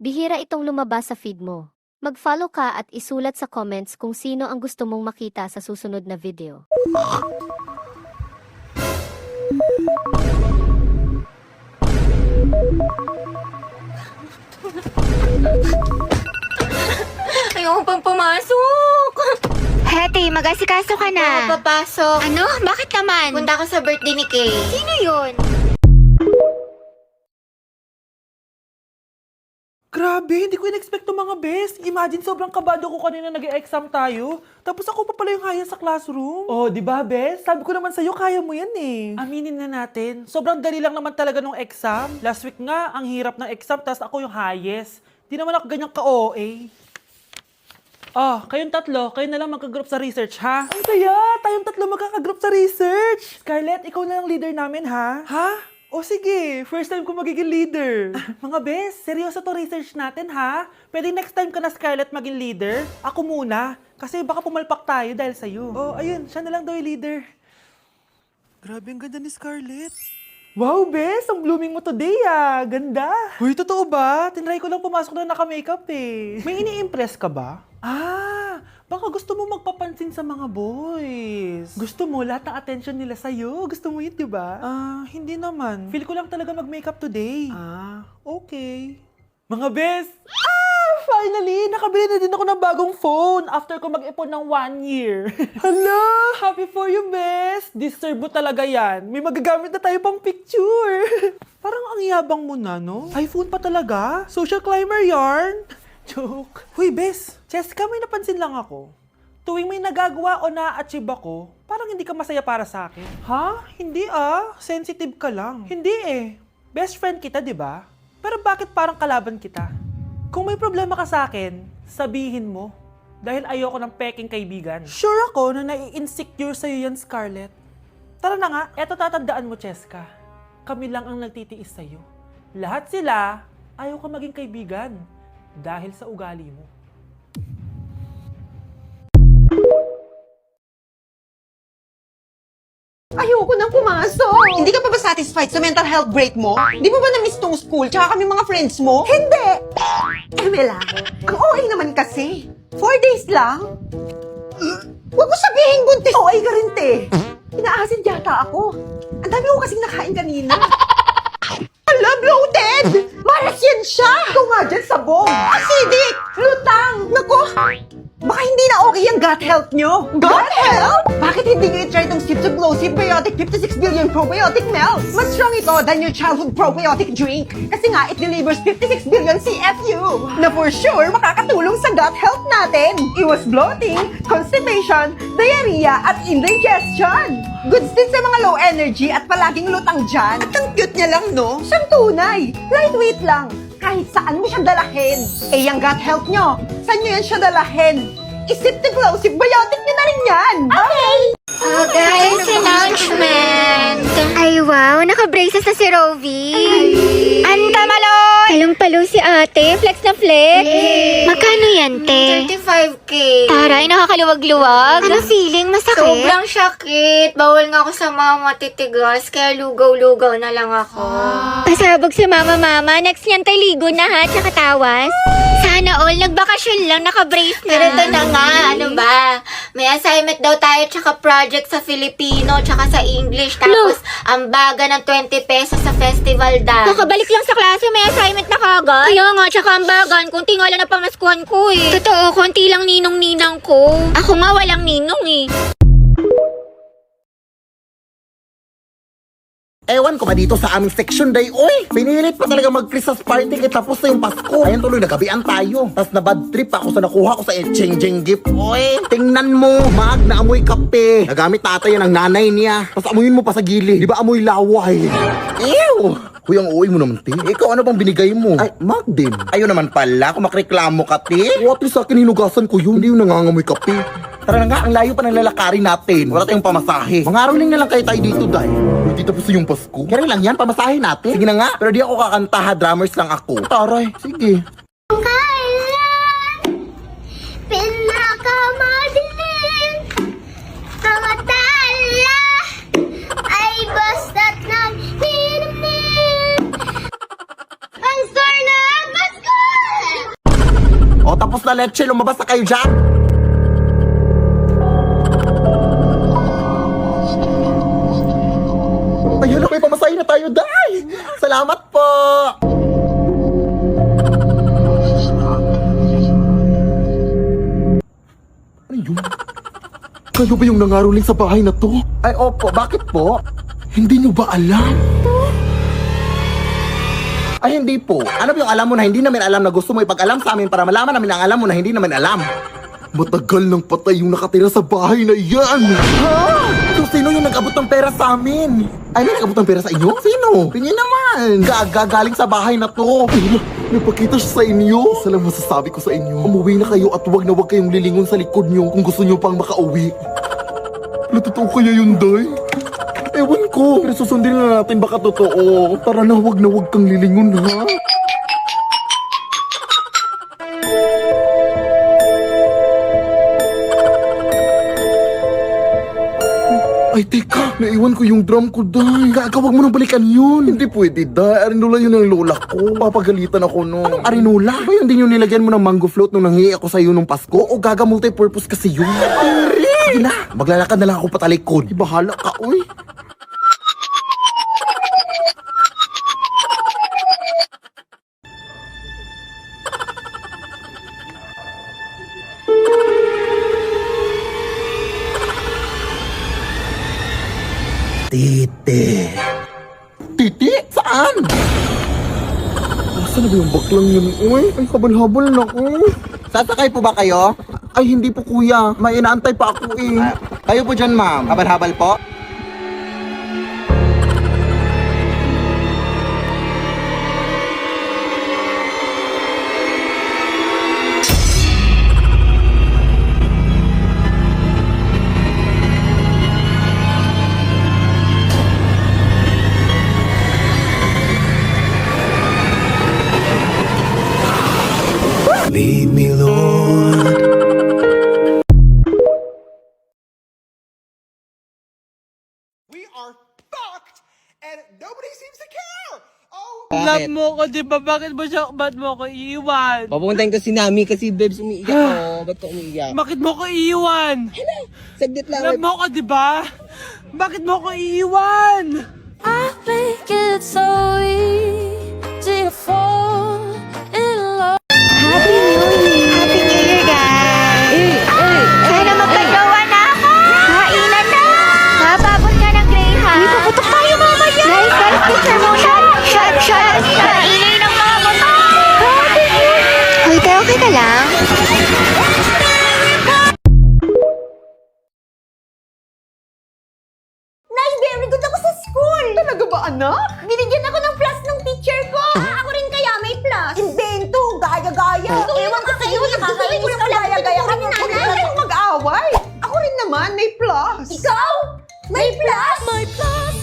Bihira itong lumabas sa feed mo. Mag-follow ka at isulat sa comments kung sino ang gusto mong makita sa susunod na video. Ayoko pang pumasok. Heti, mag-asikaso ka na. Ako papasok. Ano? Bakit naman? Punta ako sa birthday ni Kay. Sino yun? Grabe, hindi ko in-expect to mga best. Imagine, sobrang kabado ko kanina nag-exam tayo. Tapos ako pa pala yung haya sa classroom. Oh, di ba, best? Sabi ko naman sa'yo, kaya mo yan eh. Aminin na natin, sobrang dali lang naman talaga nung exam. Last week nga, ang hirap ng exam, tapos ako yung highest. Di naman ako ganyang ka-OA. Oh, kayong tatlo, kayo na lang magka-group sa research, ha? Ang saya! Tayong tatlo magkaka-group sa research! Scarlett, ikaw na lang leader namin, ha? Ha? O sige, first time ko magiging leader. Mga bes, seryoso to research natin, ha? Pwede next time ka na, Scarlett, maging leader? Ako muna, kasi baka pumalpak tayo dahil sa'yo. Oh, ayun, siya na lang daw yung leader. Grabe, ang ganda ni Scarlett. Wow, bes! Ang blooming mo today, ah! Ganda! Uy, totoo ba? Tinry ko lang pumasok na naka-makeup, eh. May ini-impress ka ba? Ah! Baka gusto mo magpapansin sa mga boys. Gusto mo lahat ng attention nila sa'yo. Gusto mo yun, di ba? Hindi naman. Feel ko lang talaga mag-makeup today. Okay. Mga bes! Finally! Nakabili na din ako ng bagong phone after ko mag-ipon ng 1 year. Hala! Happy for you, bes! Deserve mo talaga yan. May magagamit na tayo pang picture. Parang ang yabang mo na, no? iPhone pa talaga? Social climber yarn? Joke. Huy, bes! Cheska, may napansin lang ako. Tuwing may nagagawa o na-achieve ako, parang hindi ka masaya para sa akin. Ha? Hindi ah. Sensitive ka lang. Hindi eh. Best friend kita, di ba? Pero bakit parang kalaban kita? Kung may problema ka sa akin, sabihin mo. Dahil ayoko ng peking kaibigan. Sure ako na nai-insecure sa'yo yan, Scarlett. Tara na nga, eto tatandaan mo, Cheska. Kami lang ang nagtitiis sa'yo. Lahat sila, ayaw ka maging kaibigan. Dahil sa ugali mo. Ayoko nang pumasok. Hindi ka pa ba satisfied sa mental health break mo? Di mo ba na-miss tong school tsaka kami mga friends mo? Hindi! Emela, ang OA naman kasi. 4 days lang? Huwag mo sabihin buntis. OA ka rin, te. Inaasin yata ako. Ang dami ko kasing nakain kanina. Ala, bloated! Maras yan siya! Ikaw nga dyan, sabong! Acidic! Lutang! Naku! Baka hindi na okay yung gut health nyo. Gut health? Bakit hindi nyo i-try itong Sipsoglossy Biotic 56 billion probiotic milk? Mas strong ito than your childhood probiotic drink. Kasi nga, it delivers 56 billion CFU. Na for sure, makakatulong sa gut health natin. Iwas bloating, constipation, diarrhea, at indigestion. Goods din sa mga low energy at palaging lutang dyan. At ang cute niya lang, no? Siyang tunay. Lightweight lang. Kahit saan mo siya dalahin. Eh, yung gut health nyo, saan nyo yan siya dalahin? Isip-tiglow-sip biotic nyo na rin yan. Okay! Guys, announcement! Ay, wow! Naka-braces na si Rovi! Anta Maloy! Palong-palo si ate. Flex na flex. Magkano yan, te? 35K. Taray, nakakaluwag-luwag. Ano feeling? Masakit? Sobrang sakit. Bawal nga ako sa mga matitigas, kaya lugaw-lugaw na lang ako. Pasabog si mama. Next niyan tayo ligo na ha, tsaka tawas. Sana all, nagbakasyon lang, naka-brace na. Pero ito na nga, ano ba? May assignment daw tayo tsaka project sa Filipino tsaka sa English. Tapos, ang baga ng 20 pesos sa festival dance. Kakabalik lang sa klase, may assignment na kagad. Kaya nga, tsaka ang bagan, kunti nga lang na pamaskuhan ko eh. Totoo, kunti lang ninong-ninang ko. Ako nga walang ninong eh. Ewan ko ba dito sa aming section day, oy! Pinilit pa talaga mag-Christmas party kaya tapos na yung Pasko. Ayun tuloy, nagabian tayo. Tapos na bad trip ako sa nakuha ko sa exchanging gift, oy! Tingnan mo, mag na amoy kape. Nagamit tatay yan ng nanay niya. Tapos amuyin mo pa sa gilid. Di ba amoy laway? Ew! Uy, ang uwi mo naman, te. Ikaw, ano bang binigay mo? Ay, mag din. Ayun naman pala, kung makreklamo ka, te. O, at least sa akin hinugasan ko yun. Hindi yung nangangamoy kape. Tara na nga, ang layo pa ng lalakarin natin. Wala tayong pamasahe. Mangaroling na lang kayo tayo dito, day. Uy, di tapos yung Pasko. Kaya lang yan, pamasahe natin. Sige na nga, pero di ako kakanta ha, drummers lang ako. Taray, sige. Pinakamadilim ang tala ay basta't nagninimnim ang star na Pasko! O tapos na leche, lumabas na kayo dyan. Ayun, may pamasahin na tayo, Day. Salamat po. Ano yun? Kayo ba yung nangaroling sa bahay na to? Ay, opo. Bakit po? Hindi nyo ba alam? Ay, hindi po. Ano ba yung alam mo na hindi namin alam na gusto mo ipag-alam sa amin para malaman namin ang alam mo na hindi namin alam? Matagal nang patay yung nakatira sa bahay na yan! Ha? So, sino yung nag-abot ng pera sa amin? Ay, may nag-abot ng pera sa inyo? Sino? Tingin naman! Galing sa bahay na to! Napakita siya sa inyo! Isa lang masasabi ko sa inyo. Umuwi na kayo at wag na wag kayong lilingon sa likod nyo kung gusto nyo pang makauwi. Natotoo kaya yun, Day? Ewan ko. Pero susundin na natin baka totoo. Tara na, wag kang lilingon, ha? Ay, teka. Naiwan ko yung drum ko, Day. Wag mo nang balikan yun. Hindi pwede, Day. Arinola yun ang lola ko. Papagalitan ako, no. Anong arinola? Ba yun din yung nilagyan mo ng mango float nung nanghihi ako sa'yo nung Pasko? O gaga multi-purpose kasi yun? Sige na. Maglalakad na lang ako patalikod. Bahala ka, uy. Titi. Titi? Saan? Nasaan na ba yung baklang yun? Uy, ay habal-habal na ko. Sasakay po ba kayo? Ay, hindi po kuya. May inaantay pa ako eh. Kayo po dyan, ma'am. Habal-habal po? Lead me, Lord. We are fucked and nobody seems to care! Oh! Love mo ko, di ba? Bakit ba't mo ko iiwan? Papuntahin ko si Nami kasi Bebs umiiyak ako. Ba't ko umiiyak? Bakit mo ko iiwan? Saglit lang. Love mo ko, di ba? Bakit mo ko iiwan? I think it's so easy to fall in love. Happy New Year, guys! Sana magkagawa na ako! Kainan na! Mapabot ka ng Greyhound! Uy, paputok tayo mamaya! Guys, picture muna! Shot! Kainay ng mama mo! Happy New Year! Hoy, tayo okay ka lang? Nay, very good ako sa school! Talaga ba, anak? Binigyan ako ng plus ng teacher ko! Ako rin kaya may plus! Invento! Gaya-gaya! Ewan ko sa'yo, nakakainis ka lang. Gaya-gaya ka Huwag na. na, Huwag na kayong mag-away! Ako rin naman, may plus! Ikaw? May plus? My plus,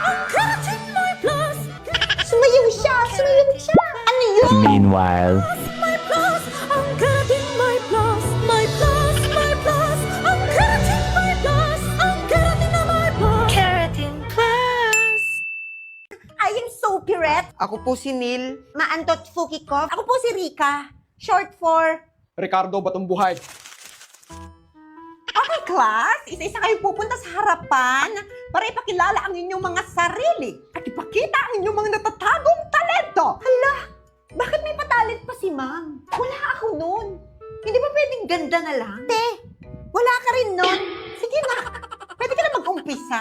I'm counting my plus. Sumayaw siya! Ano yun? Meanwhile. My plus, I'm counting my plus. My plus, I'm counting my plus. I'm counting my plus. Keratin plus. I am so pirate. Ako po si Neil. Maantot Fukikov. Ako po si Rika. Short for... Ricardo Batong-Buhay. Okay, class. Isa-isa kayo pupunta sa harapan para ipakilala ang inyong mga sarili at ipakita ang inyong mga natatagong talento. Hala, bakit may patalent pa si ma'am? Wala ako nun. Hindi ba pwedeng ganda na lang? Te, wala ka rin nun. Sige na. Pwede ka na mag-umpisa.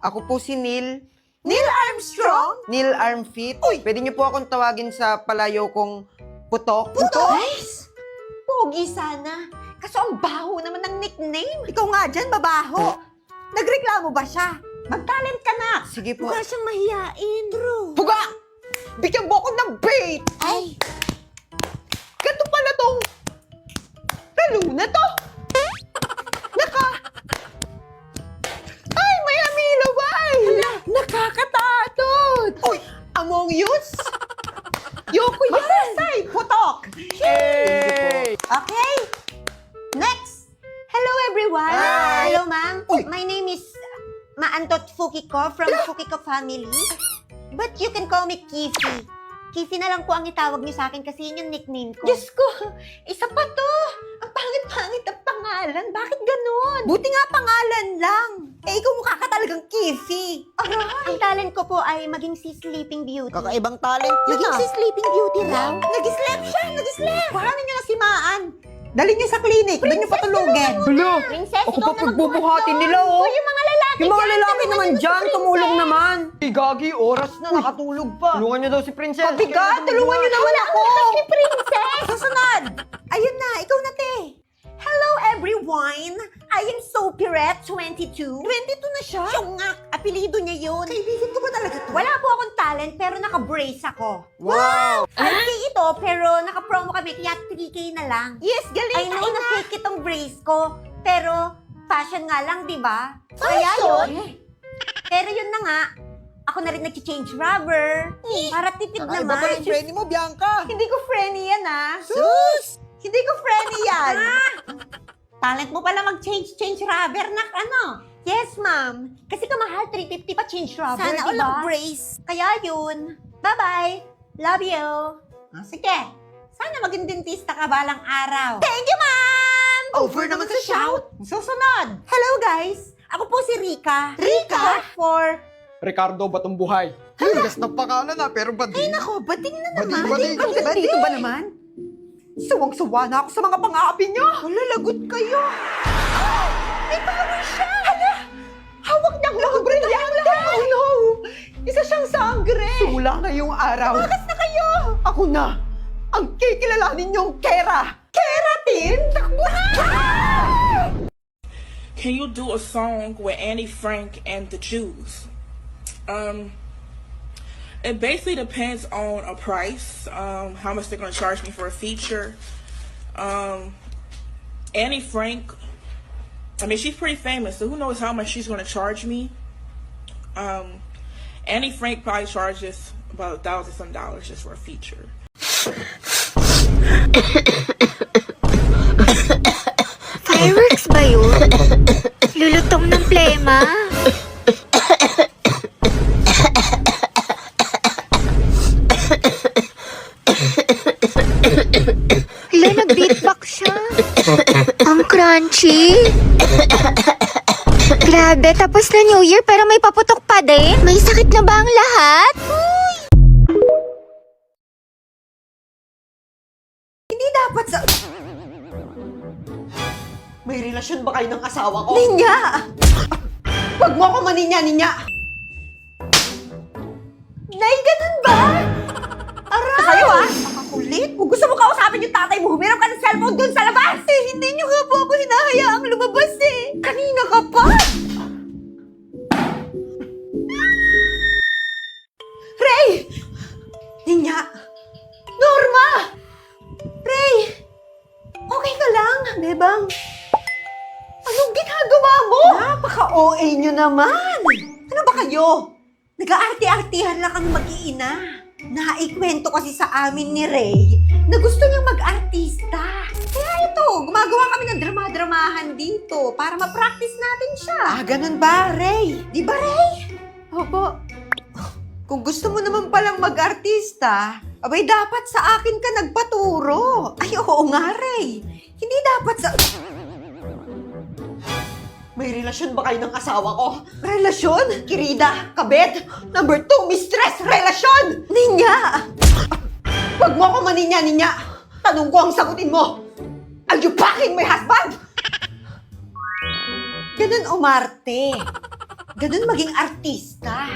Ako po si Neil. Neil Armstrong? Neil Armfit. Uy! Pwede niyo po akong tawagin sa palayo kong Putok. Guys, pogi sana. Kaso ang baho naman ng nickname. Ikaw nga dyan, babaho. Nagreklamo ba siya? Mag-talent ka na. Sige po. Mukha siyang mahiyain. True. Puga! Bigyan mo ako ng bait! Ay, Ganito pala tong lalo na to. Ay, may amilaway! Nakakatakot! Uy, Among Us? Yoko Yasay! Putok! Yay! okay. Next. Hello, everyone. Hi. Hello, ma'am. Uy. My name is Maantot Fukikov from Fukikov family. But you can call me Kifi. Kissy na lang po ang itawag niyo sa akin kasi yun yung nickname ko. Diyos ko, isa pa to. Ang pangit-pangit ang pangalan. Bakit ganun? Buti nga pangalan lang. Eh, ikaw mukha ka talagang Kissy. Ang talent ko po ay maging si Sleeping Beauty. Kakaibang talent yun Maging si Sleeping Beauty raw. Nag-slap siya, nag-slap. Kuhanin niyo na si Maan. Dali niyo sa clinic, doon niyo patulugin. Bala, Princess, ako pa pagbubuhatin nila, oh. Yung mga lalaki Yung mga dyan, lalaki sabi naman mo dyan, si tumulong Princess. naman. Gagi, oras na, nakatulog pa. Tulungan niyo daw si Princess. Pabigat, tulungan niyo naman ako. Si Princess! Susunod. Ayun na, ikaw na, te. Hello, everyone. I am Sopirette, 22. 22 na siya? Yung nga, apelido niya yun. Kaibigan ko ba talaga to? Wala po akong talent pero naka-brace ako. Wow! 5K ito pero naka-promo kami kaya 3K na lang. Yes, galing. I know na fake itong brace ko pero fashion nga lang, di ba? Kaya yun. Pero yun na nga, ako na rin nag-change rubber. Para tipid Iba naman. pa yung friendly mo, Bianca. Hindi ko friendly yan ah. Sus! Hindi ko friendly yan. Talent mo pala mag-change rubber na ano? Yes, ma'am. Kasi kamahal, 350 pa change rubber, Sana diba? all ang brace. Kaya yun. Bye-bye. Love you. Sige. Sana maging dentista ka balang araw. Thank you, ma'am! Over naman sa shout. Susunod. Hello, guys. Ako po si Rika. Rika? For... Ricardo Batong Buhay. Tigas na pangalan na, pero bading. Nako, bading na Bading, naman. bading. Dito ba naman? Suwang-suwa na ako sa mga pang-aapi niyo. Wala, lagot kayo. May power siya. Hala, hawak niya ang mga brilyante. Oh no, isa siyang sangre. Sula ngayong araw. Bakas na kayo. Ako na, ang kikilalanin niyong Kera. Keratin, takbo na. Can you do a song with Annie Frank and the Jews? It basically depends on a price, how much they're going to charge me for a feature. Annie Frank, I mean, she's pretty famous, so who knows how much she's going to charge me. Annie Frank probably charges about $1,000 some just for a feature. Fireworks ba yun? Lulutong ng plema? Hala, nag-beatbox siya. Ang crunchy. Grabe, tapos na New Year pero may paputok pa din. May sakit na ba ang lahat? Hindi dapat sa... May relasyon ba kayo ng asawa ko? Ninya! Huwag mo ako maninya-ninya! Nay, ganun ba? Aray! Kayo Makakulit! Kung gusto mo kausapin yung tatay mo, humirap ka ng cellphone dun sa labas! Eh, hindi niyo nga po ako hinahayaang lumabas eh! Kanina ka pa! Ray! Ninya! Norma! Ray! Okay ka lang, bebang? Anong ginagawa mo? Napaka-OA nyo naman! Ano ba kayo? Nag-aarti-artihan lang kami mag-iina. Naikwento kasi sa amin ni Ray na gusto niyang mag-artista. Kaya ito, gumagawa kami ng drama-dramahan dito para ma-practice natin siya. Ganun ba, Ray? Di ba, Ray? Opo. Kung gusto mo naman palang mag-artista, abay dapat sa akin ka nagpaturo. Ay, oo nga, Ray. Hindi dapat sa... May relasyon ba kayo ng asawa ko? Relasyon? Kirida, kabet, number 2, mistress, relasyon! Ninya! Huwag mo ako maninya-ninya! Tanong ko ang sagutin mo! Are you fucking my husband? Ganun umarte. Ganun maging artista.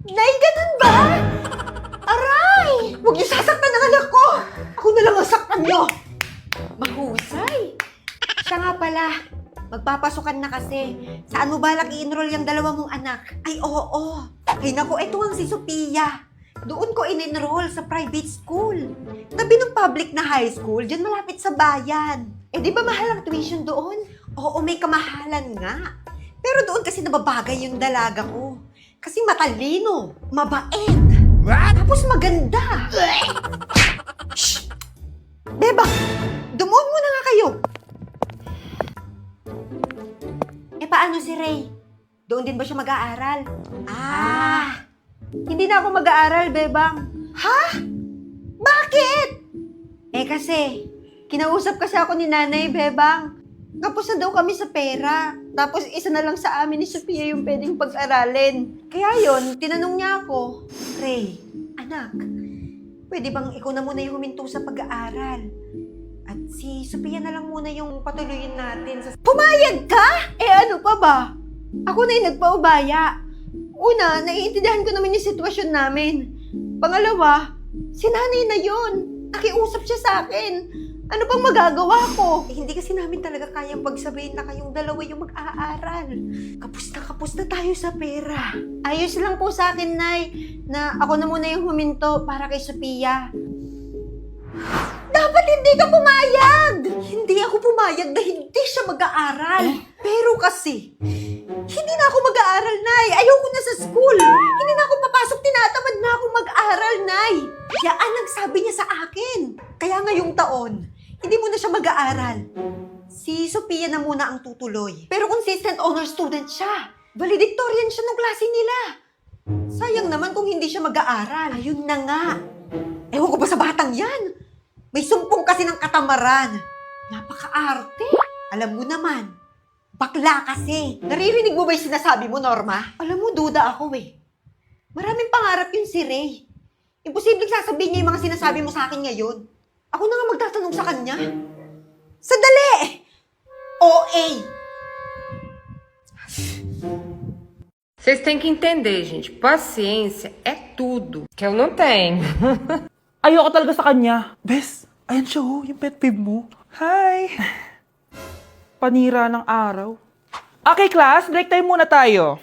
Nay, ganun ba? Aray! Huwag niyo sasaktan ang anak ko! Ako na lang ang saktan niyo! Mahusay! Siya nga pala, magpapasukan na kasi. Saan mo balak i-enroll yung dalawa mong anak? Ay, oo. Ay, naku, eto ang si Sophia. Doon ko in-enroll sa private school. Tabi ng public na high school, dyan malapit sa bayan. Eh, di ba mahal ang tuition doon? Oo, may kamahalan nga. Pero doon kasi nababagay yung dalaga ko. Kasi matalino, mabait. Tapos maganda. Shh! Beba, dumuon muna nga kayo. Eh, paano si Ray? Doon din ba siya mag-aaral? Hindi na ako mag-aaral, Bebang. Ha? Bakit? Kasi, kinausap kasi ako ni Nanay, Bebang. Tapos na daw kami sa pera. Tapos isa na lang sa amin ni Sophia yung pwedeng pag-aralin. Kaya yon, tinanong niya ako, Ray, anak, pwede bang ikaw na muna yung huminto sa pag-aaral? At si Sophia na lang muna yung patuloyin natin. Pumayag ka? Ano pa ba? Ako na yung nagpaubaya. Una, naiintindihan ko naman yung sitwasyon namin. Pangalawa, si nanay na yun. Nakiusap siya sa akin. Ano pang magagawa ko? Hindi kasi namin talaga kayang pagsabihin na kayong dalawa yung mag-aaral. Kapos na tayo sa pera. Ayos lang po sa akin, Nay, na ako na muna yung huminto para kay Sophia. Dapat hindi ka pumayag! Hindi ako pumayag na hindi siya mag-aaral. Pero kasi, hindi na ako mag-aaral, Nay. Ayoko na sa school. Hindi na ako papasok. Tinatamad na ako mag-aaral, Nay. Kaya ang sabi niya sa akin. Kaya ngayong taon, hindi mo na siya mag-aaral. Si Sophia na muna ang tutuloy. Pero consistent honor student siya. Valedictorian siya ng klase nila. Sayang naman kung hindi siya mag-aaral. Ayun na nga. Ewan ko ba sa batang yan? May sumpong kasi ng katamaran. Napaka-arte. Alam mo naman, bakla kasi. Naririnig mo ba yung sinasabi mo, Norma? Alam mo, duda ako eh. Maraming pangarap yun si Ray. Imposibleng sasabihin niya yung mga sinasabi mo sa akin ngayon. Ako na nga magtatanong sa kanya. Sandali! OA! Vocês têm que entender, gente. Paciência é tudo que eu não tenho. Ayoko talaga sa kanya. Bes, ayan siya oh, yung pet peeve mo. Hi! Panira ng araw. Okay, class, break time muna tayo.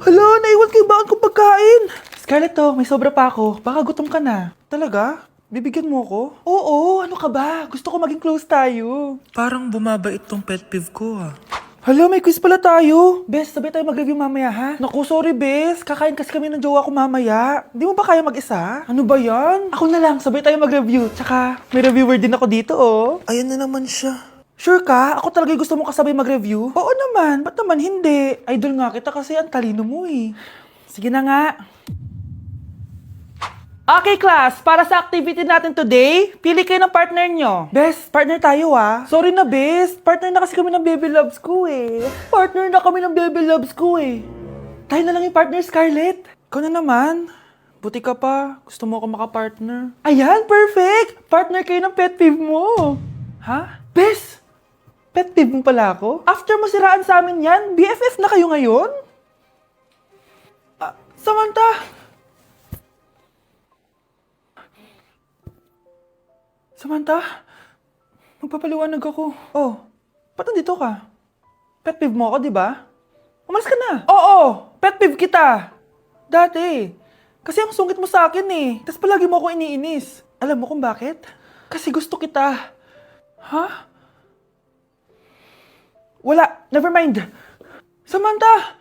Hala, naiwan kayo bakit kong pagkain? Scarlett to, may sobra pa ako. Baka gutom ka na. Talaga? Bibigyan mo ko? Oo, ano ka ba? Gusto ko maging close tayo. Parang bumabait tong pet peeve ko ah. Hala, may quiz pala tayo. Bes, sabay tayo mag-review mamaya ha? Naku, sorry Bes. Kakain kasi kami ng jowa ko mamaya. Di mo ba kaya mag-isa? Ano ba yan? Ako na lang, sabay tayo mag-review. Tsaka, may reviewer din ako dito oh. Ayan na naman siya. Sure ka? Ako talaga gusto mo kasabay mag-review? Oo naman, ba't naman hindi? Idol nga kita kasi ang talino mo eh. Sige na nga. Okay, class. Para sa activity natin today, pili kayo ng partner nyo. Best, partner tayo ah. Sorry na, best. Partner na kasi kami ng baby loves ko eh. Partner na kami ng baby loves ko eh. Tayo na lang yung partner, Scarlett. Ikaw na naman. Buti ka pa. Gusto mo ako makapartner. Ayan, perfect. Partner kayo ng pet peeve mo. Ha? Best, pet peeve mo pala ako? After mo siraan sa amin yan, BFF na kayo ngayon? Samantha! Samantha, magpapaliwanag ako. Oh, ba't nandito ka? Pet peeve mo ako, di ba? Umalis ka na. Oo, pet peeve kita. Dati. Kasi ang sungit mo sa akin eh. Tapos palagi mo ako iniinis. Alam mo kung bakit? Kasi gusto kita. Ha? Wala, never mind. Samantha!